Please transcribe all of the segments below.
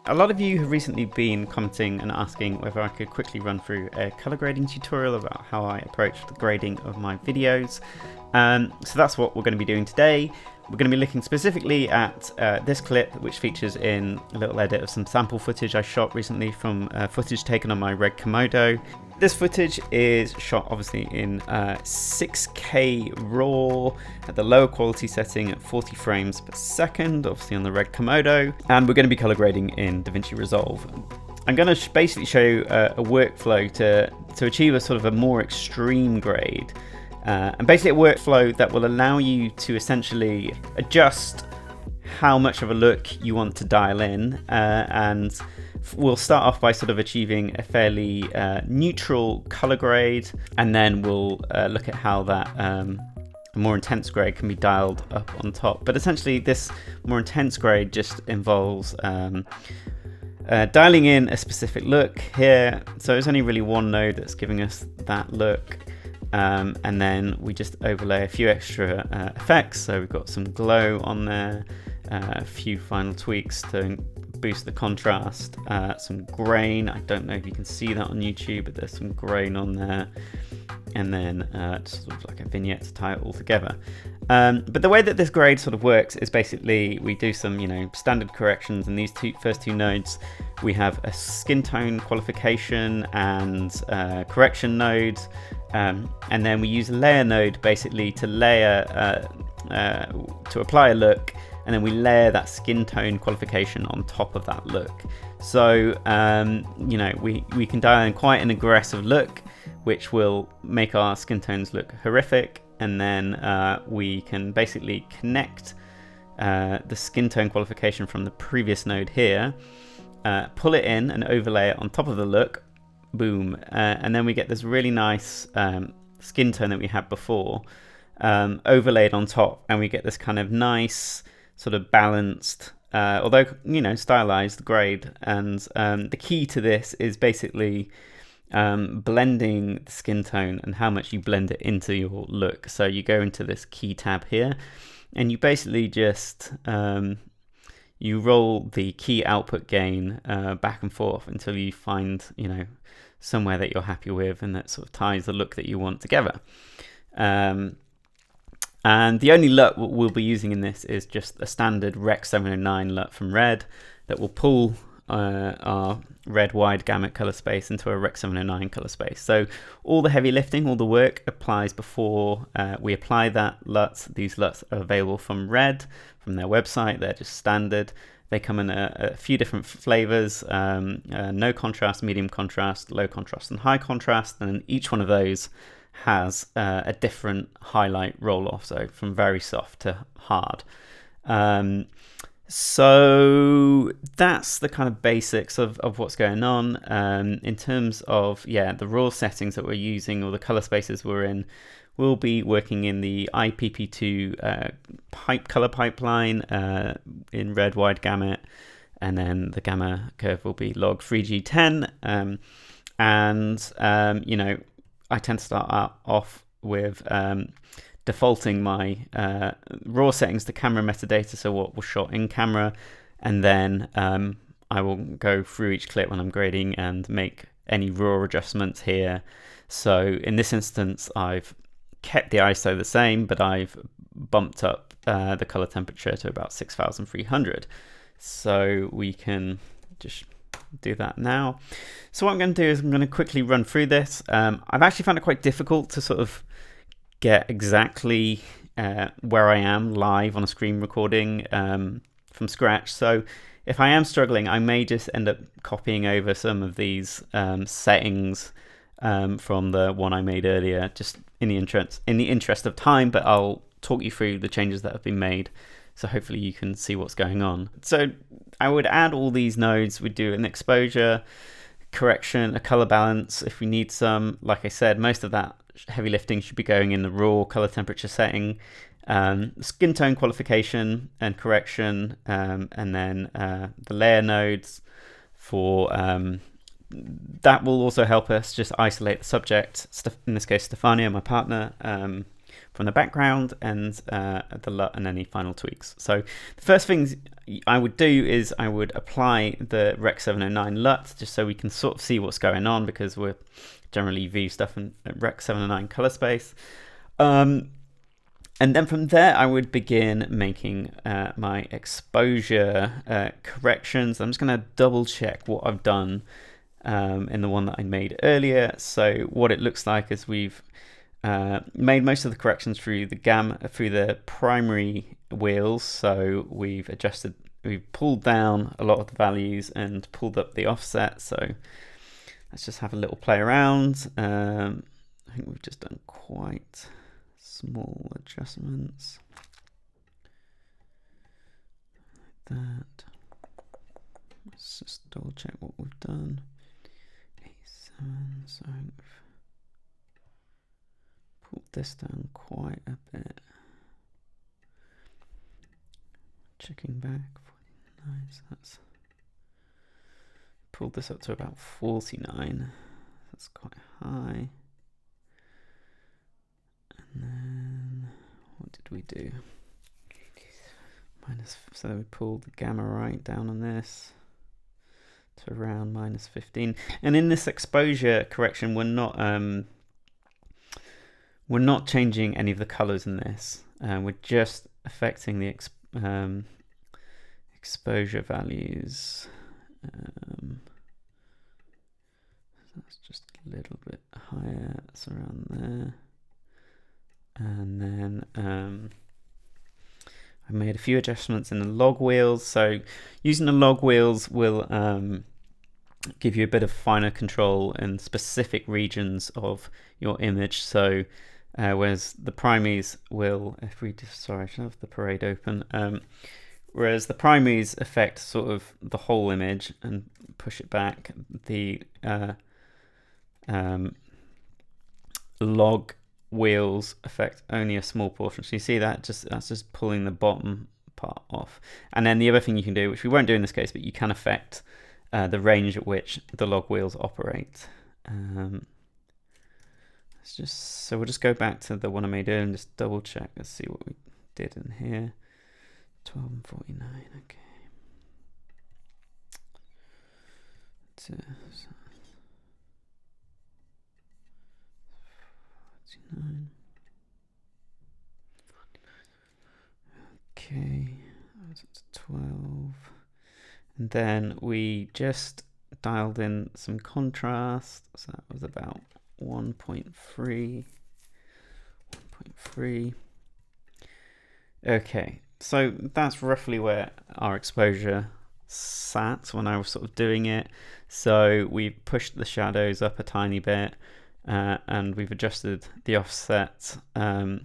A lot of you have recently been commenting and asking whether I could quickly run through a color grading tutorial about how I approach the grading of my videos. So that's what we're going to be doing today. We're going to be looking specifically at this clip, which features in a little edit of some sample footage I shot recently from footage taken on my RED Komodo. This footage is shot obviously in 6K RAW at the lower quality setting at 40 frames per second, obviously on the RED Komodo, and we're going to be color grading in Davinci Resolve. I'm going to basically show you a workflow to achieve a sort of a more extreme grade, and basically a workflow that will allow you to essentially adjust how much of a look you want to dial in, and we'll start off by sort of achieving a fairly neutral color grade, and then we'll look at how that a more intense grade can be dialed up on top. But essentially this more intense grade just involves dialing in a specific look here. So there's only really one node that's giving us that look, and then we just overlay a few extra effects. So we've got some glow on there, a few final tweaks to boost the contrast, some grain. I don't know if you can see that on YouTube, but there's some grain on there, and then just sort of like a vignette to tie it all together. But the way that this grade sort of works is basically we do some, standard corrections in these first two nodes. We have a skin tone qualification and correction nodes, and then we use a layer node basically to layer to apply a look, and then we layer that skin tone qualification on top of that look. So we can dial in quite an aggressive look, which will make our skin tones look horrific, and then we can basically connect the skin tone qualification from the previous node here, pull it in and overlay it on top of the look, boom, and then we get this really nice skin tone that we had before overlaid on top, and we get this kind of nice sort of balanced, although stylized grade. And the key to this is basically blending the skin tone and how much you blend it into your look. So you go into this key tab here, and you basically just you roll the key output gain back and forth until you find somewhere that you're happy with and that sort of ties the look that you want together. And the only LUT we'll be using in this is just a standard REC.709 LUT from RED that will pull our red wide gamut color space into a REC.709 color space. So all the heavy lifting, all the work applies before we apply that LUT. These LUTs are available from RED, from their website. They're just standard. They come in a few different flavors, no contrast, medium contrast, low contrast, and high contrast. And each one of those has a different highlight roll off, so from very soft to hard. So that's the kind of basics of what's going on. In terms of the raw settings that we're using, or the color spaces we're in, we'll be working in the IPP2 color pipeline in red wide gamut, and then the gamma curve will be log 3G10, I tend to start off with defaulting my raw settings to camera metadata, so what was shot in camera, and then I will go through each clip when I'm grading and make any raw adjustments here. So in this instance, I've kept the ISO the same, but I've bumped up the color temperature to about 6,300. So we can just do that now. So what I'm going to do is I'm going to quickly run through this. I've actually found it quite difficult to sort of get exactly where I am live on a screen recording from scratch. So if I am struggling, I may just end up copying over some of these settings from the one I made earlier, just in the interest of time, but I'll talk you through the changes that have been made, so hopefully you can see what's going on. So I would add all these nodes. We'd do an exposure, correction, a color balance if we need some. Like I said, most of that heavy lifting should be going in the raw color temperature setting, skin tone qualification and correction, and then the layer nodes for that will also help us just isolate the subject, in this case Stefania, my partner, from the background and the LUT and any final tweaks. So the first things I would do is I would apply the REC.709 LUT just so we can sort of see what's going on, because we're generally view stuff in REC.709 color space. And then from there, I would begin making my exposure corrections. I'm just going to double check what I've done in the one that I made earlier. So what it looks like is we've made most of the corrections through the primary wheels. So we've pulled down a lot of the values and pulled up the offset. So let's just have a little play around. I think we've just done quite small adjustments like that. Let's just double check what we've done. 87, so we've pulled this down quite a bit. Checking back, 49, so that's pulled this up to about 49. That's quite high. And then what did we do? So we pulled the gamma right down on this to around -15. And in this exposure correction, we're not changing any of the colors in this. We're just affecting the exposure values. That's just a little bit higher. That's around there. And then I made a few adjustments in the log wheels. So using the log wheels will give you a bit of finer control in specific regions of your image. So whereas the primaries will, if we just, sorry, I should have the parade open. Whereas the primaries affect sort of the whole image and push it back. The log wheels affect only a small portion. So you see that that's just pulling the bottom part off. And then the other thing you can do, which we won't do in this case, but you can affect the range at which the log wheels operate. So we'll just go back to the one I made earlier and just double check. Let's see what we did in here. 12 and 49. Okay. 49. Okay, that's 12. And then we just dialed in some contrast. So that was about 1.3. Okay, so that's roughly where our exposure sat when I was sort of doing it. So we pushed the shadows up a tiny bit. And we've adjusted the offset. Oh,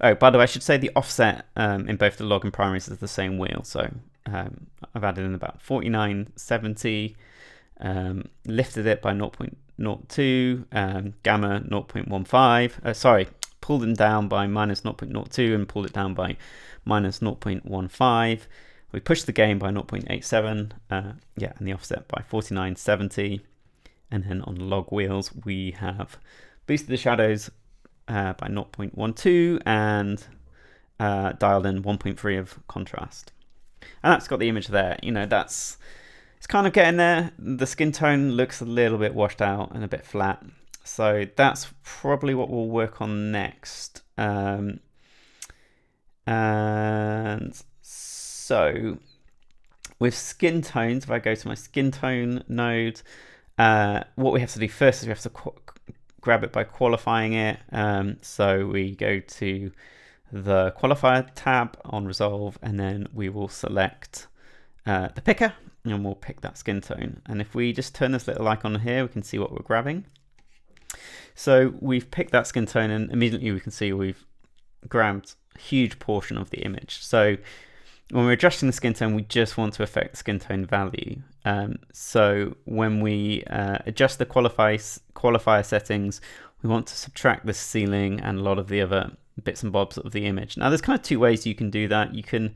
by the way, I should say the offset in both the log and primaries is the same wheel. So I've added in about 4970, lifted it by 0.02, gamma 0.15. Sorry, pulled them down by -0.02 and pulled it down by -0.15. We pushed the gain by 0.87, and the offset by 4970. And then on log wheels, we have boosted the shadows by 0.12 and dialed in 1.3 of contrast. And that's got the image there. You know, it's kind of getting there. The skin tone looks a little bit washed out and a bit flat. So that's probably what we'll work on next. And so with skin tones, if I go to my skin tone node, what we have to do first is we have to grab it by qualifying it. So we go to the qualifier tab on Resolve, and then we will select the picker, and we'll pick that skin tone. And if we just turn this little icon here, we can see what we're grabbing. So we've picked that skin tone, and immediately we can see we've grabbed a huge portion of the image. So when we're adjusting the skin tone, we just want to affect the skin tone value. So when we adjust the qualifier settings, we want to subtract the ceiling and a lot of the other bits and bobs of the image. Now, there's kind of two ways you can do that. You can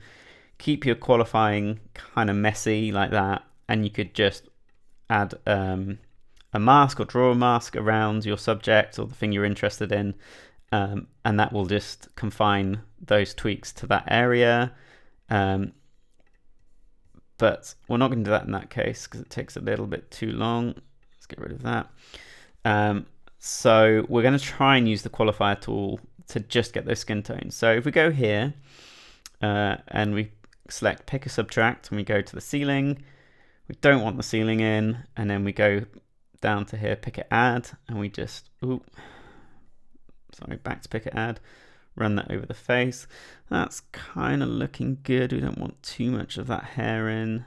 keep your qualifying kind of messy like that, and you could just add a mask or draw a mask around your subject or the thing you're interested in, and that will just confine those tweaks to that area. But we're not going to do that in that case because it takes a little bit too long. Let's get rid of that. So we're going to try and use the qualifier tool to just get those skin tones. So if we go here and we select pick a subtract and we go to the ceiling, we don't want the ceiling in, and then we go down to here, pick it add, and we just, back to pick it add, run that over the face. That's kind of looking good. We don't want too much of that hair in.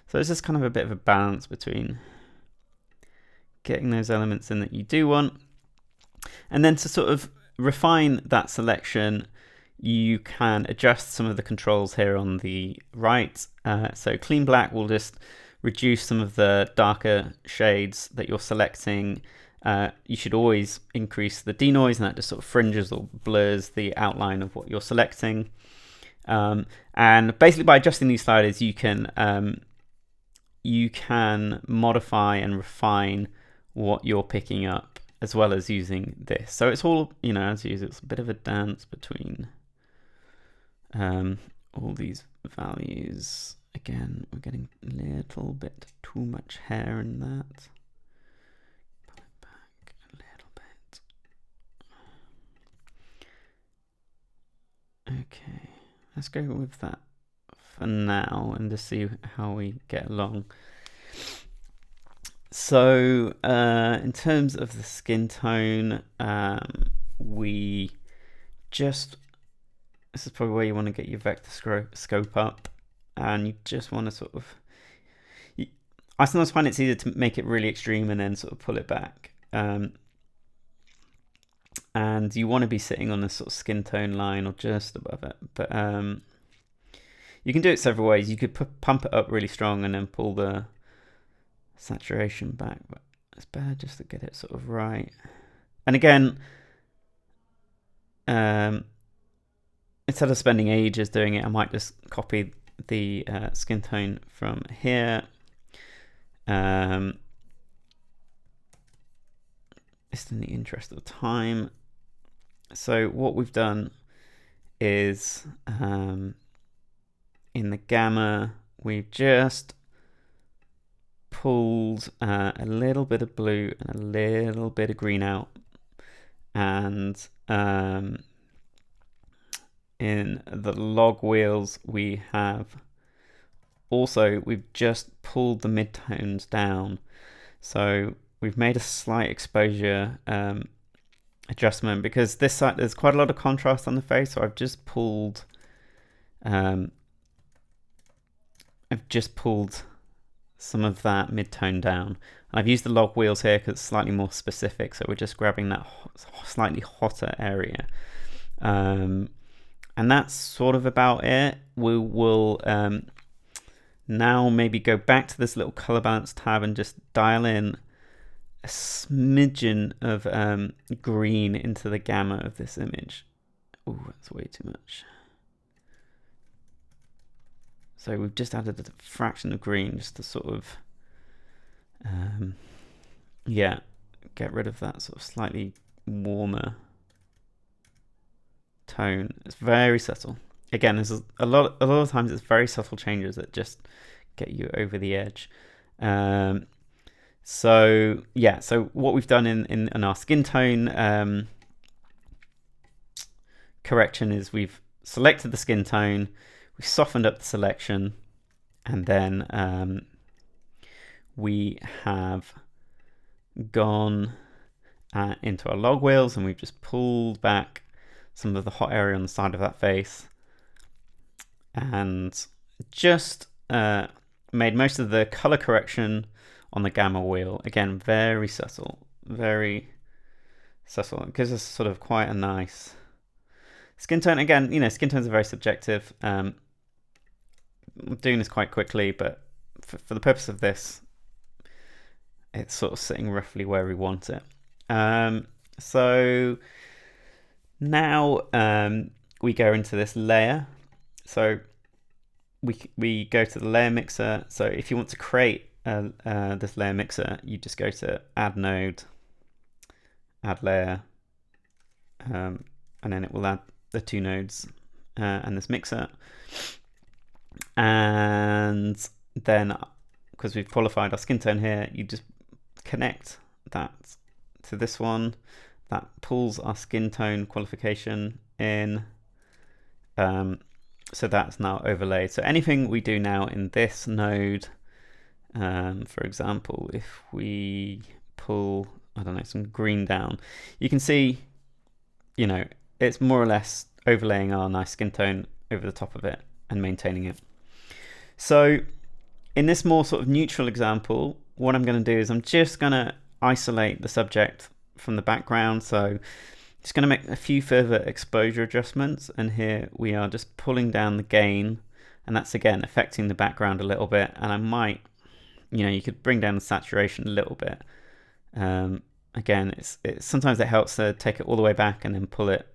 So it's just kind of a bit of a balance between getting those elements in that you do want. And then to sort of refine that selection, you can adjust some of the controls here on the right. So clean black will just reduce some of the darker shades that you're selecting. You should always increase the denoise, and that just sort of fringes or blurs the outline of what you're selecting. And basically by adjusting these sliders, you can modify and refine what you're picking up, as well as using this. So it's all, as usual, it's a bit of a dance between all these values. Again, we're getting a little bit too much hair in that. Pull it back a little bit. Okay, let's go with that for now and just see how we get along. So in terms of the skin tone, this is probably where you want to get your vector scope up, and you just want to sort of, I sometimes find it's easier to make it really extreme and then sort of pull it back. And you want to be sitting on this sort of skin tone line or just above it. But you can do it several ways. You could pump it up really strong and then pull the saturation back, but it's better just to get it sort of right. And again, instead of spending ages doing it, I might just copy the skin tone from here. Just in the interest of time. So what we've done is in the gamma, we've just pulled a little bit of blue and a little bit of green out, and in the log wheels we've just pulled the midtones down. So we've made a slight exposure adjustment because this side there's quite a lot of contrast on the face, so I've just pulled some of that mid-tone down. And I've used the log wheels here because it's slightly more specific, so we're just grabbing that slightly hotter area. And that's sort of about it. We will now maybe go back to this little color balance tab and just dial in a smidgen of green into the gamma of this image. Oh, that's way too much. So we've just added a fraction of green just to sort of, get rid of that sort of slightly warmer tone. It's very subtle. Again, there's a lot of times it's very subtle changes that just get you over the edge. So what we've done in our skin tone correction is we've selected the skin tone, we softened up the selection, and then we have gone into our log wheels and we've just pulled back some of the hot area on the side of that face and just made most of the color correction on the gamma wheel. Again, very subtle, very subtle. It gives us sort of quite a nice skin tone. Again, skin tones are very subjective. I'm doing this quite quickly, but for the purpose of this, it's sort of sitting roughly where we want it. So now we go into this layer. So we go to the layer mixer. So if you want to create this layer mixer, you just go to add node, add layer, and then it will add the 2 nodes and this mixer. And then, because we've qualified our skin tone here, you just connect that to this one. That pulls our skin tone qualification in. So that's now overlaid. So anything we do now in this node, for example, if we pull, I don't know, some green down, you can see, you know, it's more or less overlaying our nice skin tone over the top of it and maintaining it. So in this more sort of neutral example, what I'm going to do is I'm just going to isolate the subject from the background. So just going to make a few further exposure adjustments, and here we are just pulling down the gain, and that's again affecting the background a little bit. And I might, you know, you could bring down the saturation a little bit. Again, it's sometimes it helps to take it all the way back and then pull it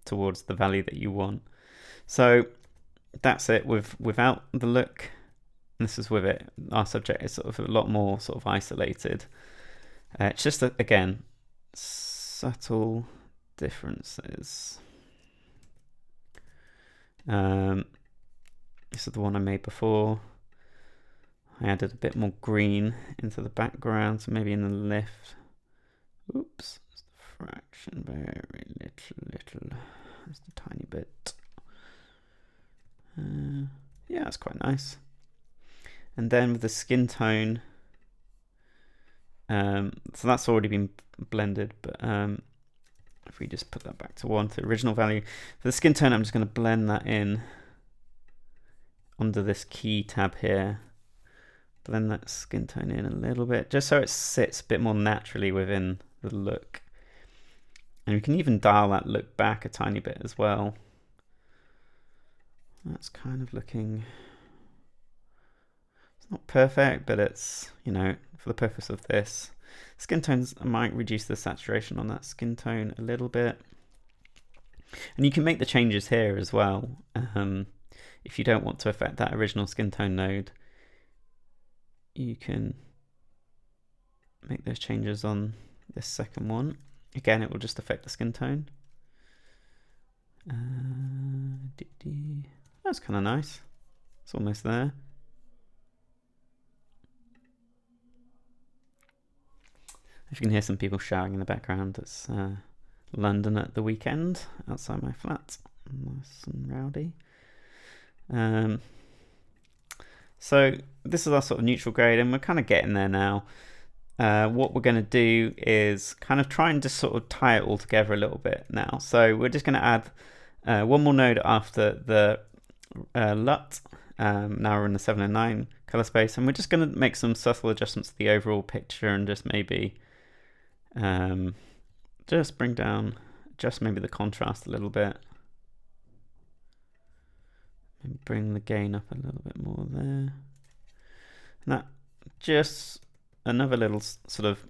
towards the value that you want. So that's it without the look. This is with it. Our subject is sort of a lot more sort of isolated. It's just that, again, subtle differences. This is the one I made before. I added a bit more green into the background, so maybe in the lift. Oops, just a fraction, very little. Just a tiny bit. Yeah, that's quite nice. And then with the skin tone, so that's already been blended, but if we just put that back to 1, to the original value. For the skin tone, I'm just going to blend that in under this key tab here. Blend that skin tone in a little bit, just so it sits a bit more naturally within the look. And we can even dial that look back a tiny bit as well. That's kind of looking, it's not perfect, but it's, you know, for the purpose of this. Skin tones, I might reduce the saturation on that skin tone a little bit. And you can make the changes here as well. If you don't want to affect that original skin tone node, you can make those changes on this second one. Again, it will just affect the skin tone. That's kind of nice. It's almost there. If you can hear some people shouting in the background, it's London at the weekend outside my flat. Nice and rowdy. So this is our sort of neutral grade, and we're kind of getting there now. What we're going to do is kind of try and just sort of tie it all together a little bit now. So we're just going to add one more node after the LUT. Now we're in the 709 color space, and we're just going to make some subtle adjustments to the overall picture, and just maybe just bring down just maybe the contrast a little bit. Maybe bring the gain up a little bit more there. And that just another little sort of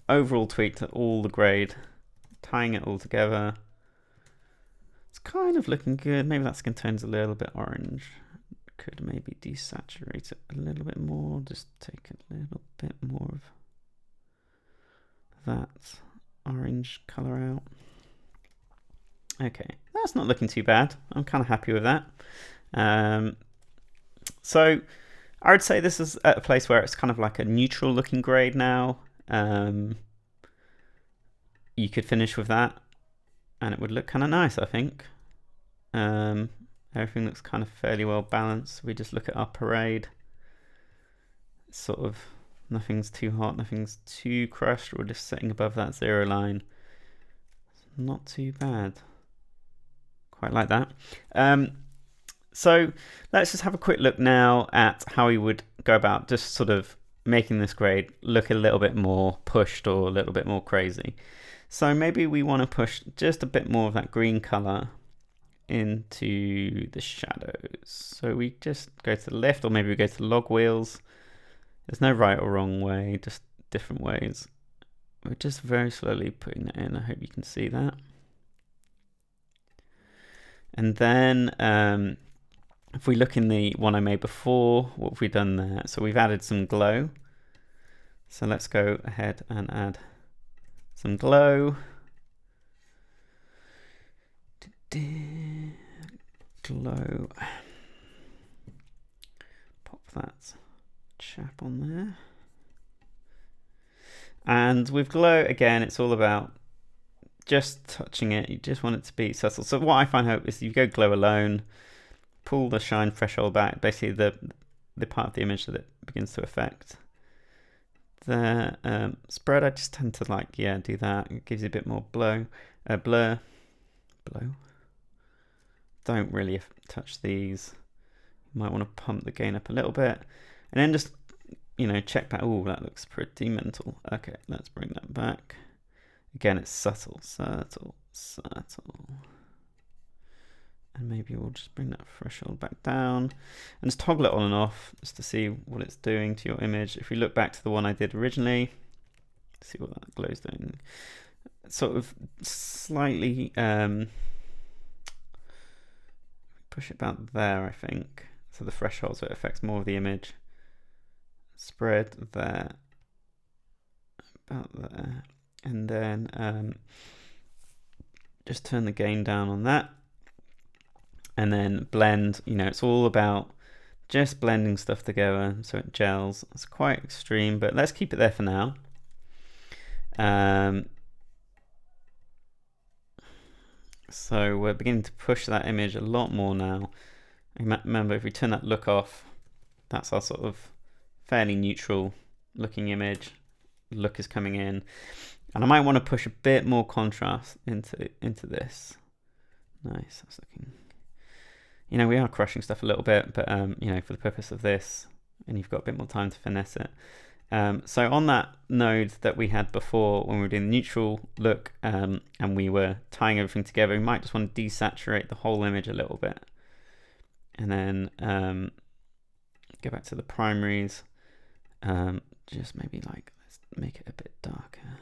overall tweak to all the grade, tying it all together. It's kind of looking good. Maybe that skin tone's a little bit orange. Could maybe desaturate it a little bit more. Just take a little bit more of that orange color out. Okay, that's not looking too bad. I'm kind of happy with that. So I would say this is at a place where it's kind of like a neutral looking grade now. You could finish with that and it would look kind of nice, I think. Everything looks kind of fairly well balanced. We just look at our parade. Sort of nothing's too hot, nothing's too crushed. We're just sitting above that 0 line. It's not too bad. Quite like that. So let's just have a quick look now at how we would go about just sort of making this grade look a little bit more pushed or a little bit more crazy. So maybe we want to push just a bit more of that green color into the shadows. So we just go to the left, or maybe we go to the log wheels. There's no right or wrong way, just different ways. We're just very slowly putting that in. I hope you can see that. And then if we look in the one I made before, what have we done there? So we've added some glow. So let's go ahead and add some glow. glow. Pop that chap on there. And with glow, again, it's all about just touching it. You just want it to be subtle. So what I find help is you go glow alone, pull the shine threshold back, basically the part of the image that it begins to affect. The spread, I just tend to like, do that. It gives you a bit more blur. Don't really touch these. You might want to pump the gain up a little bit, and then just check back. Oh, that looks pretty mental. Okay, let's bring that back. Again, it's subtle. And maybe we'll just bring that threshold back down and just toggle it on and off just to see what it's doing to your image. If we look back to the one I did originally, see what that glow's doing. Sort of slightly push it about there, I think. So the threshold, so it affects more of the image. Spread there, about there, and then just turn the gain down on that. And then blend, it's all about just blending stuff together so it gels. It's quite extreme, but let's keep it there for now. So we're beginning to push that image a lot more now. Remember, if we turn that look off, that's our sort of fairly neutral looking image. Look is coming in. And I might want to push a bit more contrast into this. Nice, that's looking... we are crushing stuff a little bit, but for the purpose of this, and you've got a bit more time to finesse it. So on that node that we had before when we were doing the neutral look, and we were tying everything together, we might just want to desaturate the whole image a little bit. And then go back to the primaries, just maybe let's make it a bit darker.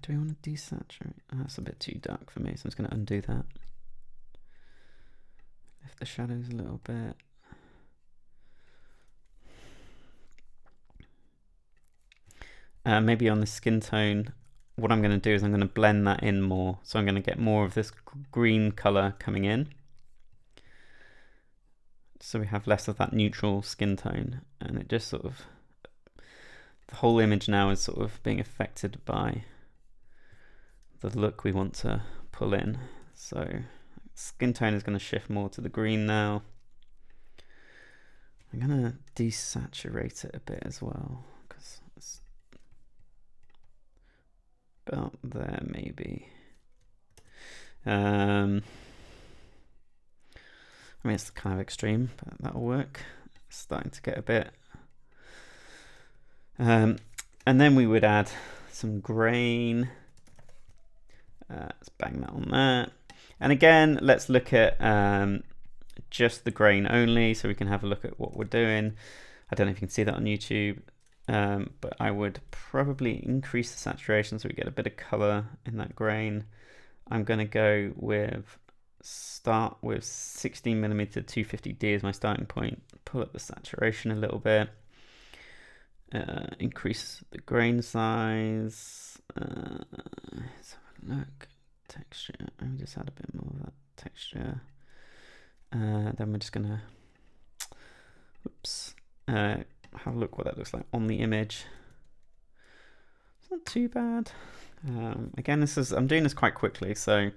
Do we want to desaturate? Oh, that's a bit too dark for me, so I'm just going to undo that. Lift the shadows a little bit. Maybe on the skin tone, what I'm going to do is I'm going to blend that in more. So I'm going to get more of this green color coming in. So we have less of that neutral skin tone. And it just sort of, the whole image now is sort of being affected by the look we want to pull in. So skin tone is going to shift more to the green now. I'm going to desaturate it a bit as well, because it's about there maybe. I mean, it's kind of extreme, but that'll work. It's starting to get a bit. And then we would add some grain. Let's bang that on there. And again, let's look at just the grain only, so we can have a look at what we're doing. I don't know if you can see that on YouTube, but I would probably increase the saturation so we get a bit of color in that grain. I'm going to go with, start with 16mm 250D as my starting point, pull up the saturation a little bit, increase the grain size, let's have a look, texture, let me just add a bit more of that texture, then we're just going to, have a look what that looks like on the image. It's not too bad. Again, I'm doing this quite quickly, so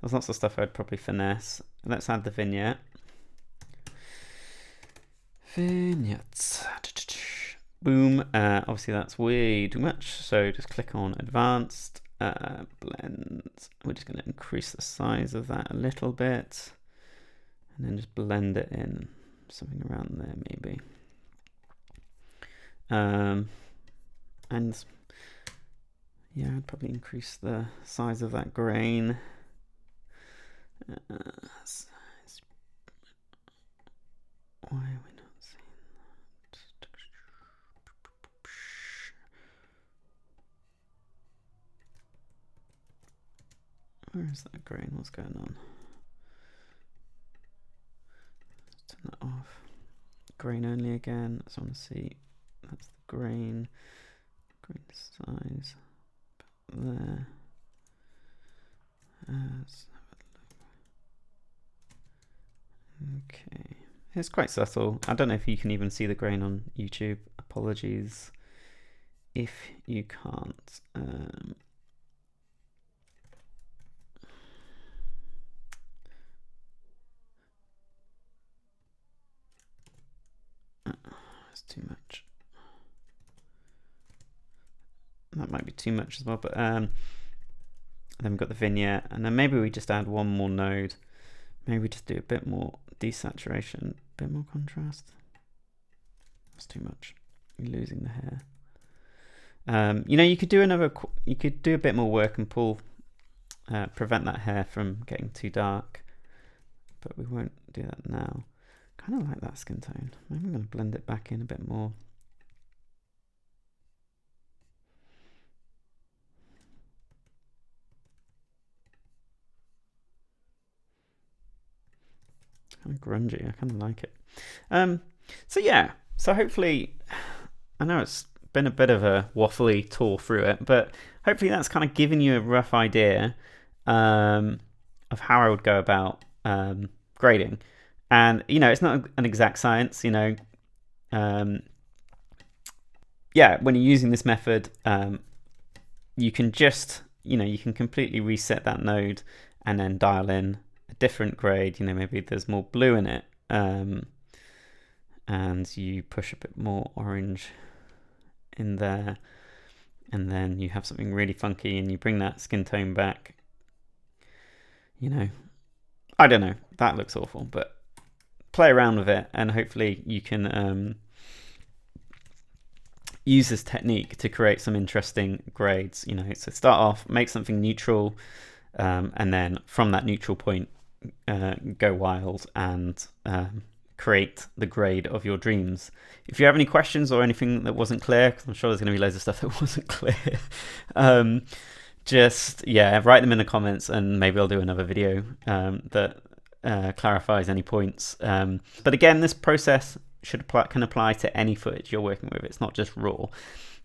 there's lots of stuff I'd probably finesse. Let's add the vignette. Vignettes. Boom. Obviously that's way too much, so just click on advanced, blend. We're just going to increase the size of that a little bit, and then just blend it in, something around there maybe. And yeah, I'd probably increase the size of that grain. Why are we not seeing that? Where is that grain? What's going on? Let's turn that off. Grain only again. So I want to see. That's the grain. Grain size. there. Okay, it's quite subtle. I don't know if you can even see the grain on YouTube. Apologies if you can't. That's too much. That might be too much as well, but then we've got the vignette, and then maybe we just add one more node. Maybe just do a bit more desaturation, a bit more contrast. That's too much. You're losing the hair. You know, you could do you could do a bit more work and prevent that hair from getting too dark, but we won't do that now. Kind of like that skin tone. Maybe I'm going to blend it back in a bit more. Kind of grungy. I kind of like it. So yeah. So hopefully, I know it's been a bit of a waffly tour through it, but hopefully that's kind of given you a rough idea of how I would go about grading. And you know, it's not an exact science. You know, yeah, when you're using this method, you can just, you know, you can completely reset that node and then dial in a different grade. You know, maybe there's more blue in it, and you push a bit more orange in there, and then you have something really funky, and you bring that skin tone back. You know, I don't know, that looks awful, but play around with it, and hopefully you can use this technique to create some interesting grades. You know, so start off, make something neutral, and then from that neutral point, go wild and create the grade of your dreams. If you have any questions or anything that wasn't clear, because I'm sure there's going to be loads of stuff that wasn't clear, just write them in the comments, and maybe I'll do another video that clarifies any points. But again, this process can apply to any footage you're working with. It's not just raw.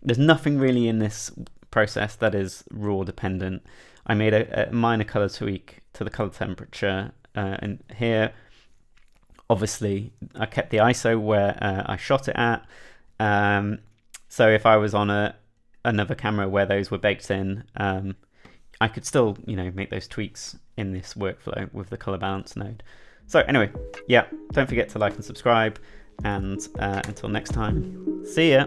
There's nothing really in this process that is raw dependent. I made a minor color tweak to the color temperature, and here obviously I kept the ISO where I shot it at. So if I was on another camera where those were baked in, I could still, you know, make those tweaks in this workflow with the color balance node. So anyway, yeah, don't forget to like and subscribe, and until next time, see ya.